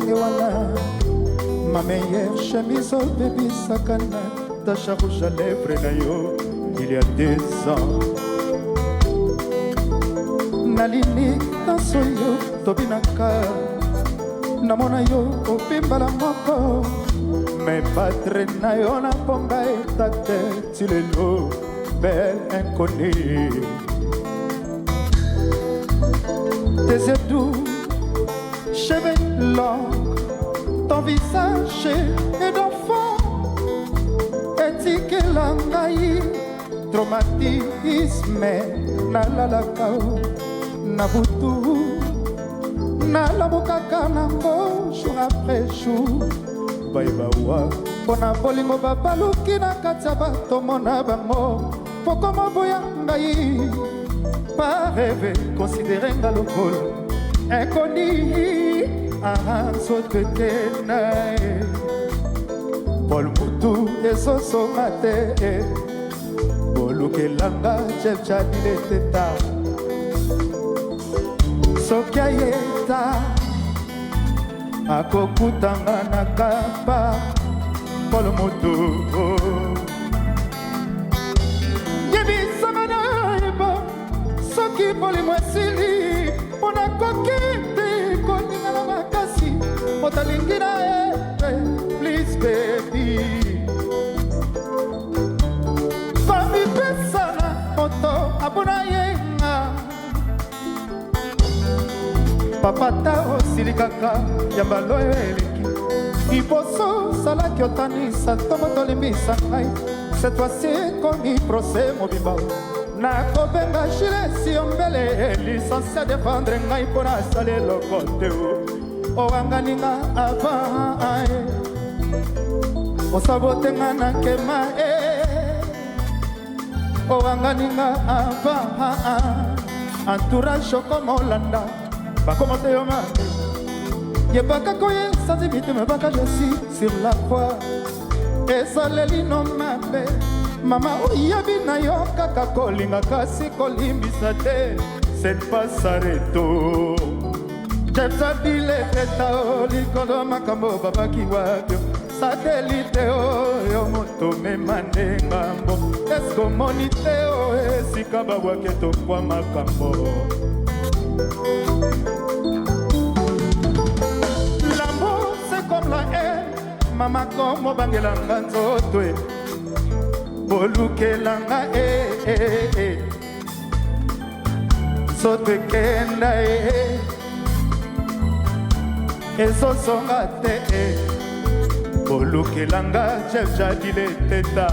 ndenge wana. Ma meilleure chemise au baby sakana, tache rouge à lèvres na yo il y a 2 ans. Nalini tanso yo tobinaka, namona yo opimbala moko. Mais battre na yo na pomba etate, tu le loup, belle inconnue. Tes yeux doux, cheveux longs, ton visage est d'enfant. Éthique langaï, traumatisme, na lalakao, na butu, na labokaka nango, jour après jour. Baibawa, pona bolingo babaluki na kati ya bato mona bango. Pokoma boya ngai, pas rêver, considérer nga lokolo inconnu. Sote kenae Paul Moutou esoso mate bolukelanga chef chadile teta sokia yeta akokutanga na kapa Paul Moutou yebisanga na eba soki poli mwesili pona kokite koninga na makasi motalingina please baby fami pesana moto abona yenga papata osilikaka ya baloyo eleki iposo salaki otanisa ntongo tolimbisa ngai cette fois-ci komi procès mobimba nakobenga Jules Yombele licencié défendre ngai mpona asala eloko te owanganinga avant osabotenga na nkema owanganinga avant entourage okomolanda bakomote yo mabe yebaka koye sanzi miteme baka je suis sur la croix ezaleli no mabe mama oyebi na yo kaka kolinga kasi kolimbisa te c'est pas sareto jefsadile teta likolo makambo babaki wapyo satelite oyo moto memande ngambo eske omoni te o esika babwake tokwa makambo l'amour c'est comme la haine mama komo bangelanga nzoto bolukelanga sote kenda ezosonga te bolukelanga chef jadile teta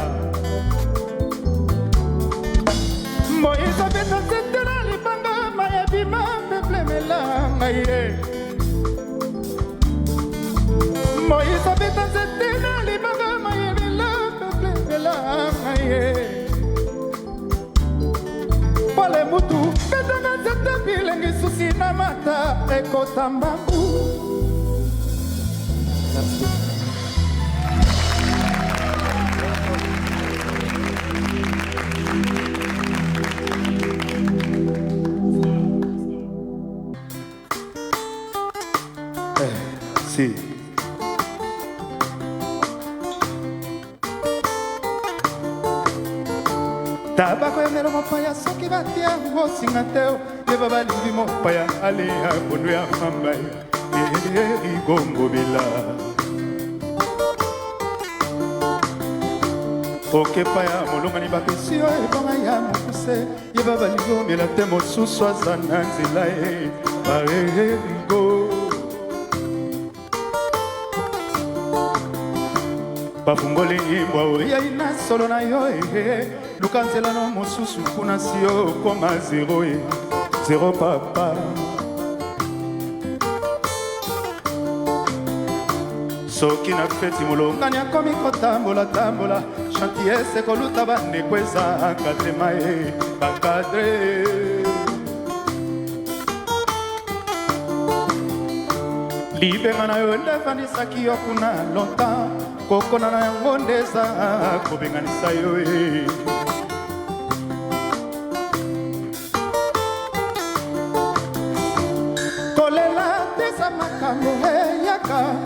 moïse beta setela libanga mayebima peplemelanga ye moïse beta setela libanga mayebila peplemelanga ye pole mutu betanga zete bilengi susi na mata ekotambangu. Merci. Si. Tabako emelo mopaya soki batia mosinga teo yeba balingi mopaya ale akondo ya mamba igongo bila okepa ya molongani bapesio ebonga ya mokuse yeba balingi omela te mosusu aza na nzela barerigo bafungoli imbwa oyai na solo na yo luka nzela no mosusu kuna si yo koma 0 papa soki na feti molongani akomi kotambola chantiese koluta bandeko ezaka tema bakadre libenga na yo ndefandisaki yo kuna longtemps kokona na yango ndeza kobenganisa yo kolela teza makambo ya yaka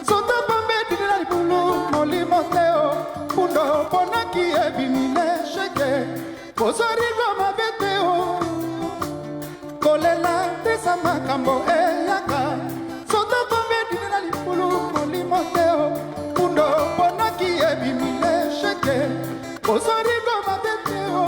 Sota pambe dinila libulu molimo teo Pundo ponaki ebimine sheke Kozorigo mabeteo Kolela tesa makambo yaka Sota pambe dinila libulu molimo teo Pundo ponaki ebimine sheke Kozorigo mabeteo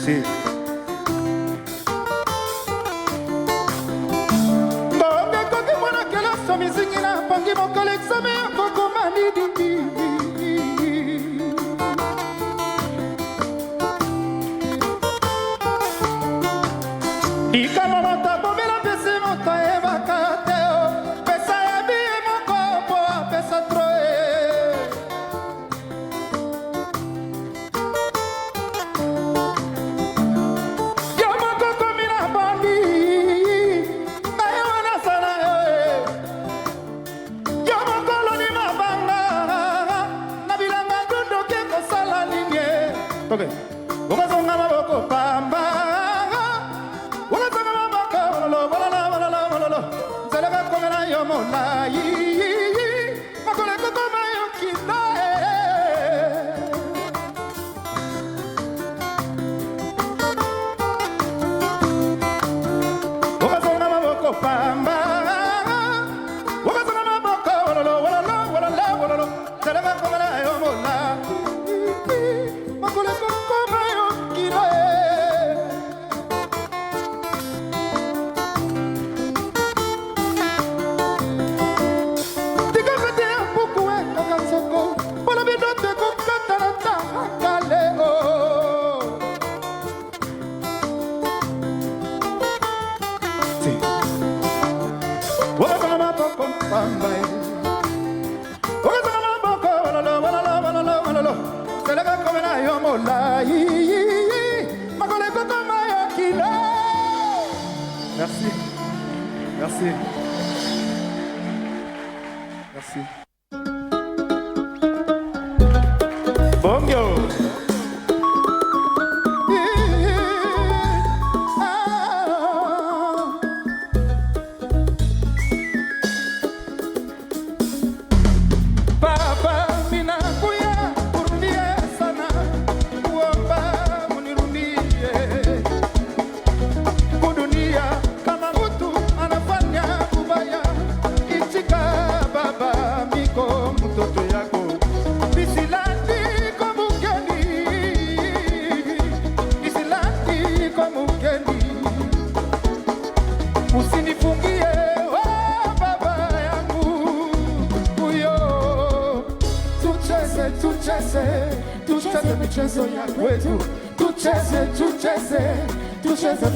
Sí. Bonga koki mwana kela somi zingina pangi mokale exame koko manidi. Ika mama bomela pese mota eva kateo pesa ebi moko po pesa troe. Okay. Wakazonga maboko pamba. Wakazonga maboko walolo. Zalaga komena yomola yi. Makole kokoma yokina. Wakazonga maboko pamba. Wakazonga maboko walolo. Zalaga komena yomola. Merci. Merci. Merci. Bongo. Tucheze michezo ya kwetu, tucheze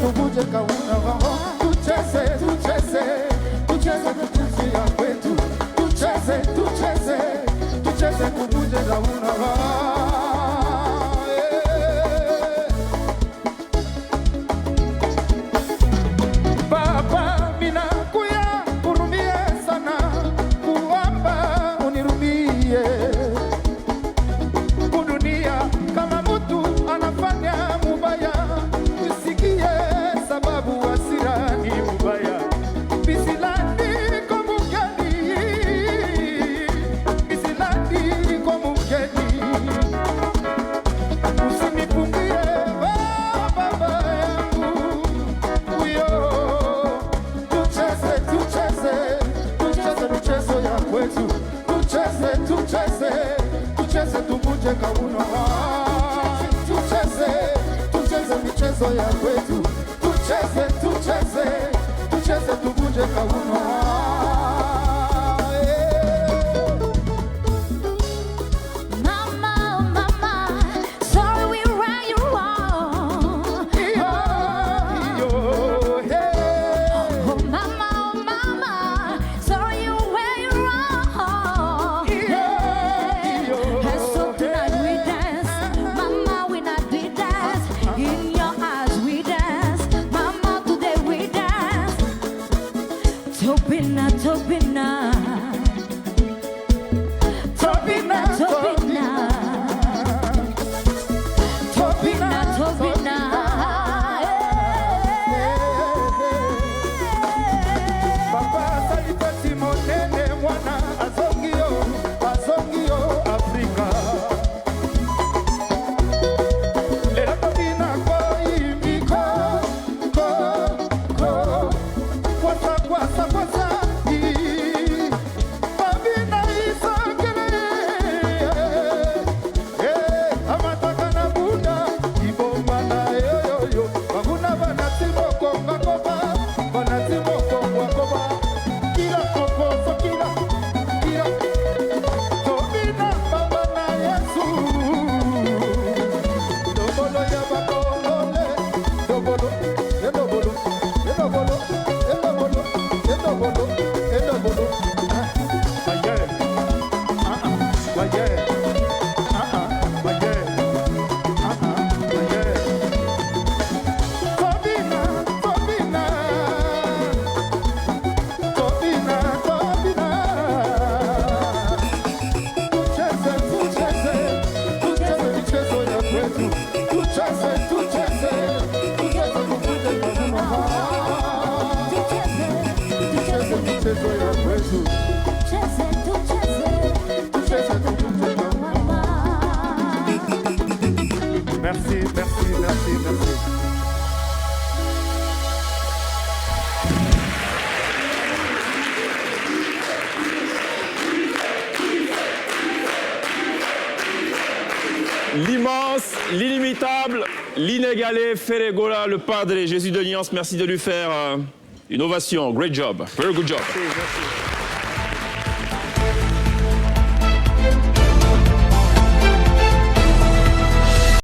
tuvuje kauna roho, tucheze michezo ya kwetu, tucheze tuvuje kauna roho. Baba mina kuya kurumie sana, kuomba unirumie. Tucheze tuvuje kauno, tucheze michezo ya kwetu, tucheze tuvuje kauno. In your eyes. kwetu. Tucheze, tucheze, tucheze kukuje kwa mama. Tucheze michezo ya kwetu. Tucheze kukuje kwa mama. Merci, merci, merci, merci. L'immense, l'inimitable, l'inégalé Feregola, le padre Jésus de Nyans, merci de lui faire une ovation. Great job. Very good job. Merci, merci.